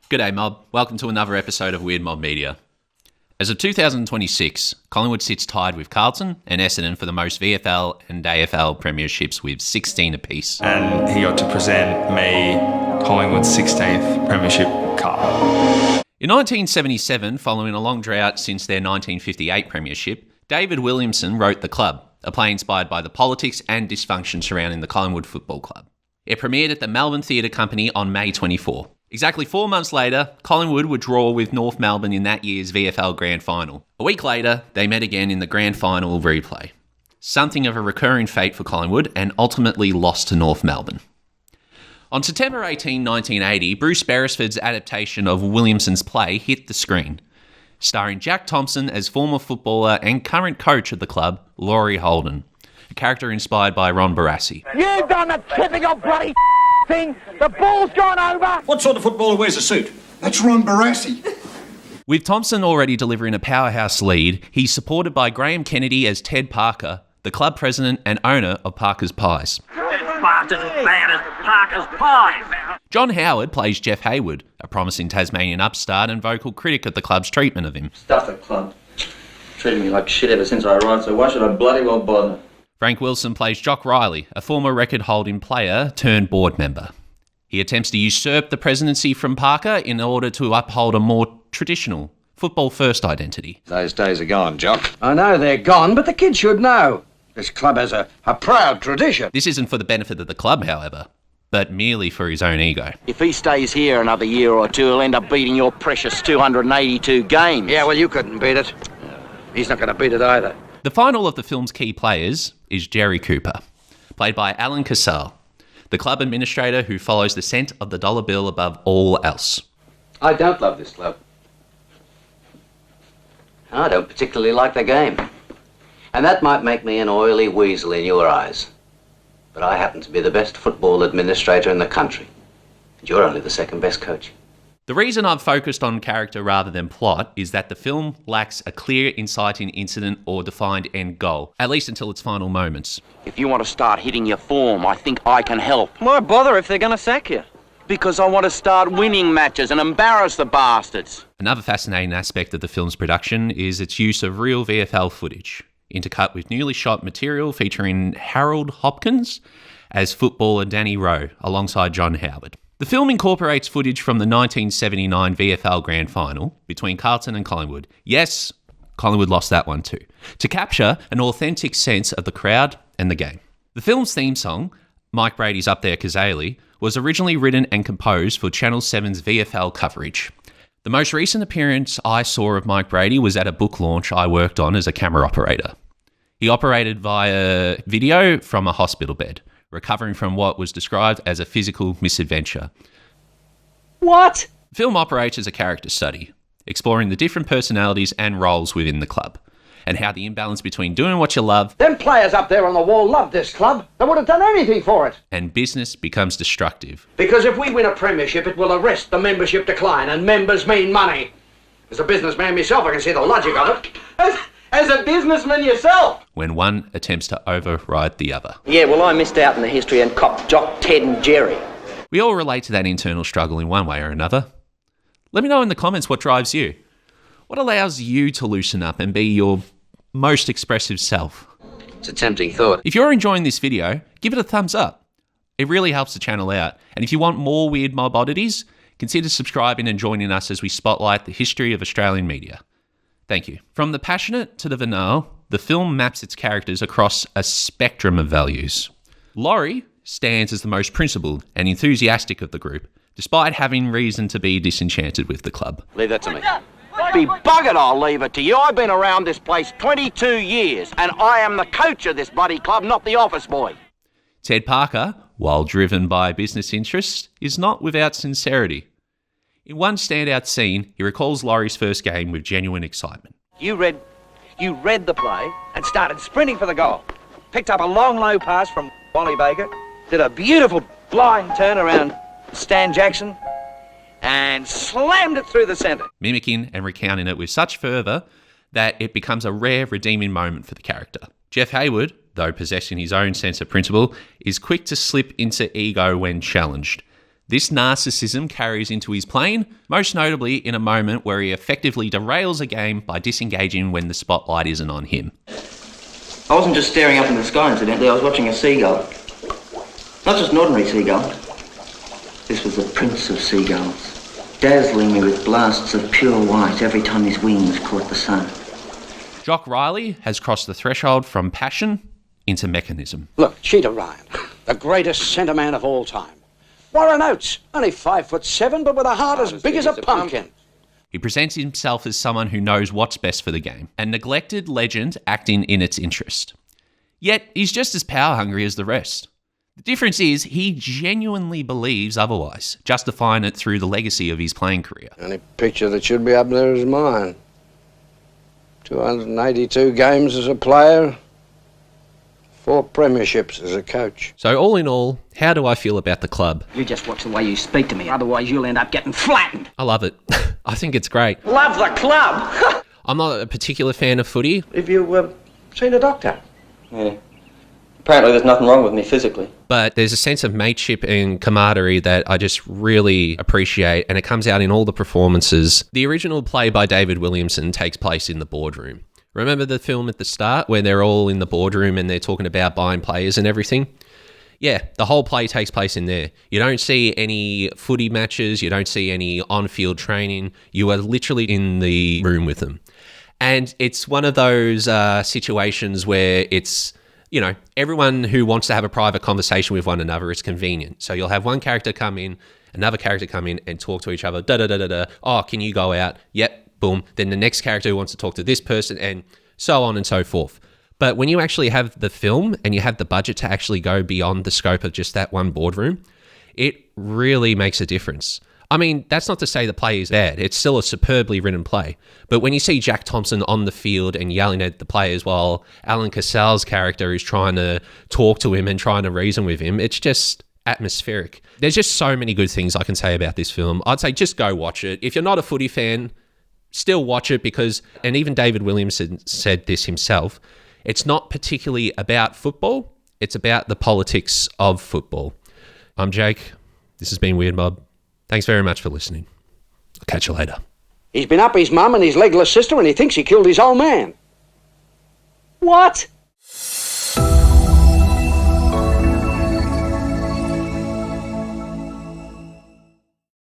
G'day mob, welcome to another episode of Weird Mob Media. As of 2026, Collingwood sits tied with Carlton and Essendon for the most VFL and AFL premierships with 16 apiece. And he got to present me Collingwood's 16th premiership cup. In 1977, following a long drought since their 1958 premiership, David Williamson wrote The Club, a play inspired by the politics and dysfunction surrounding the Collingwood Football Club. It premiered at the Melbourne Theatre Company on May 24. Exactly 4 months later, Collingwood would draw with North Melbourne in that year's VFL Grand Final. A week later, they met again in the Grand Final replay. Something of a recurring fate for Collingwood, and ultimately lost to North Melbourne. On September 18, 1980, Bruce Beresford's adaptation of Williamson's play hit the screen, starring Jack Thompson as former footballer and current coach of the club, Laurie Holden, a character inspired by Ron Barassi. You've done the typical bloody thing. The ball's gone over. What sort of footballer wears a suit? That's Ron Barassi. With Thompson already delivering a powerhouse lead, he's supported by Graham Kennedy as Ted Parker, the club president and owner of Parker's Pies. This bastard's as bad as Parker's Pies. John Howard plays Jeff Hayward, a promising Tasmanian upstart and vocal critic of the club's treatment of him. Stuff the club. Treated me like shit ever since I arrived, so why should I bloody well bother? Frank Wilson plays Jock Riley, a former record-holding player turned board member. He attempts to usurp the presidency from Parker in order to uphold a more traditional, football-first identity. Those days are gone, Jock. I know they're gone, but the kids should know. This club has a proud tradition. This isn't for the benefit of the club, however, but merely for his own ego. If he stays here another year or two, he'll end up beating your precious 282 games. Yeah, well, you couldn't beat it. He's not going to beat it either. The final of the film's key players is Jerry Cooper, played by Alan Cassell, the club administrator who follows the scent of the dollar bill above all else. I don't love this club. I don't particularly like the game. And that might make me an oily weasel in your eyes. But I happen to be the best football administrator in the country. And you're only the second best coach. The reason I've focused on character rather than plot is that the film lacks a clear inciting incident or defined end goal, at least until its final moments. If you want to start hitting your form, I think I can help. Why bother if they're going to sack you? Because I want to start winning matches and embarrass the bastards. Another fascinating aspect of the film's production is its use of real VFL footage, intercut with newly shot material featuring Harold Hopkins as footballer Danny Rowe alongside John Howard. The film incorporates footage from the 1979 VFL Grand Final between Carlton and Collingwood. Yes, Collingwood lost that one too, to capture an authentic sense of the crowd and the game. The film's theme song, Mike Brady's Up There Kazali, was originally written and composed for Channel 7's VFL coverage. The most recent appearance I saw of Mike Brady was at a book launch I worked on as a camera operator. He operated via video from a hospital bed, recovering from what was described as a physical misadventure. What? The film operates as a character study, exploring the different personalities and roles within the club, and how the imbalance between doing what you love Them players up there on the wall love this club. They would have done anything for it. and business becomes destructive. Because if we win a premiership, it will arrest the membership decline, and members mean money. As a businessman myself, I can see the logic of it. As a businessman yourself? When one attempts to override the other. Yeah, well, I missed out in the history and copped Jock, Ted and Jerry. We all relate to that internal struggle in one way or another. Let me know in the comments what drives you. What allows you to loosen up and be your most expressive self? It's a tempting thought. If you're enjoying this video, give it a thumbs up. It really helps the channel out. And if you want more weird mob oddities, consider subscribing and joining us as we spotlight the history of Australian media. Thank you. From the passionate to the banal, the film maps its characters across a spectrum of values. Laurie stands as the most principled and enthusiastic of the group, despite having reason to be disenchanted with the club. Leave that to me. Be buggered, I'll leave it to you. I've been around this place 22 years, and I am the coach of this bloody club, not the office boy. Ted Parker, while driven by business interests, is not without sincerity. In one standout scene, he recalls Laurie's first game with genuine excitement. You read the play and started sprinting for the goal. Picked up a long, low pass from Wally Baker, did a beautiful blind turn around Stan Jackson, and slammed it through the centre. Mimicking and recounting it with such fervour that it becomes a rare redeeming moment for the character. Jeff Hayward, though possessing his own sense of principle, is quick to slip into ego when challenged. This narcissism carries into his playing, most notably in a moment where he effectively derails a game by disengaging when the spotlight isn't on him. I wasn't just staring up in the sky, incidentally, I was watching a seagull. Not just an ordinary seagull. This was the prince of seagulls, dazzling me with blasts of pure white every time his wings caught the sun. Jock Riley has crossed the threshold from passion into mechanism. Look, Cheetah Ryan, the greatest centre man of all time. Warren Oates, only 5'7", but with a heart as big as a pumpkin. He presents himself as someone who knows what's best for the game, a neglected legend acting in its interest. Yet, he's just as power-hungry as the rest. The difference is he genuinely believes otherwise, justifying it through the legacy of his playing career. The only picture that should be up there is mine. 282 games as a player, 4 premierships as a coach. So all in all, how do I feel about the club? You just watch the way you speak to me, otherwise you'll end up getting flattened. I love it. I think it's great. Love the club! I'm not a particular fan of footy. Have you seen a doctor? Yeah. Apparently there's nothing wrong with me physically. But there's a sense of mateship and camaraderie that I just really appreciate, and it comes out in all the performances. The original play by David Williamson takes place in the boardroom. Remember the film at the start where they're all in the boardroom and they're talking about buying players and everything? Yeah, the whole play takes place in there. You don't see any footy matches. You don't see any on-field training. You are literally in the room with them. And it's one of those situations where it's, you know, everyone who wants to have a private conversation with one another is convenient. So you'll have one character come in, another character come in and talk to each other. Da-da-da-da-da. Oh, can you go out? Yep. Boom. Then the next character who wants to talk to this person, and so on and so forth. But when you actually have the film and you have the budget to actually go beyond the scope of just that one boardroom, it really makes a difference. I mean, that's not to say the play is bad. It's still a superbly written play. But when you see Jack Thompson on the field and yelling at the players while Alan Cassell's character is trying to talk to him and trying to reason with him, it's just atmospheric. There's just so many good things I can say about this film. I'd say just go watch it. If you're not a footy fan, still watch it because, and even David Williamson said this himself, it's not particularly about football, it's about the politics of football. I'm Jake. This has been Weird Mob. Thanks very much for listening. I'll catch you later. He's been up his mum and his legless sister and he thinks he killed his old man. What?